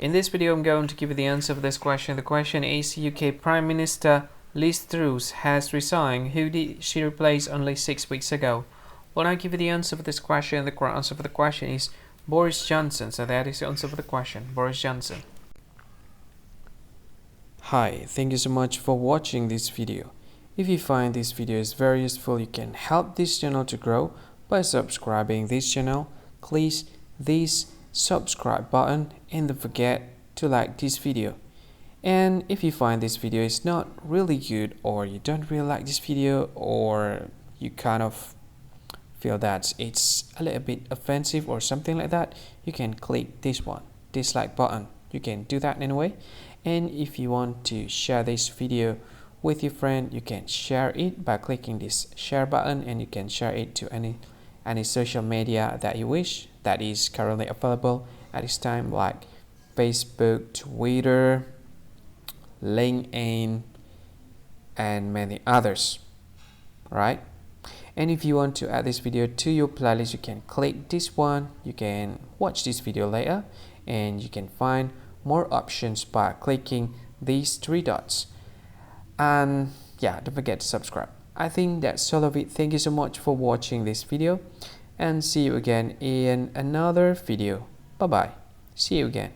In this video, I'm going to give you the answer for this question. The question is, UK Prime Minister Liz Truss has resigned. Who did she replace only 6 weeks ago? Well, I'll give you the answer for this question. The correct answer for the question is Boris Johnson. So that is the answer for the question, Boris Johnson. Hi, thank you so much for watching this video. If you find this video is very useful, you can help this channel to grow by subscribing this channel. Please this subscribe button and don't forget to like this video. And if you find this video is not really good, or you don't really like this video, or you kind of feel that it's a little bit offensive or something like that, you can click this one, dislike button. You can do that anyway. And if you want to share this video with your friend, you can share it by clicking this share button, and you can share it to any social media that you wish that is currently available at this time, like Facebook, Twitter, LinkedIn, and many others, right? And if you want to add this video to your playlist, you can click this one. You can watch this video later, and you can find more options by clicking these 3 dots. And yeah, don't forget to subscribe. I think that's all of it. Thank you so much for watching this video, and see you again in another video. Bye bye. See you again.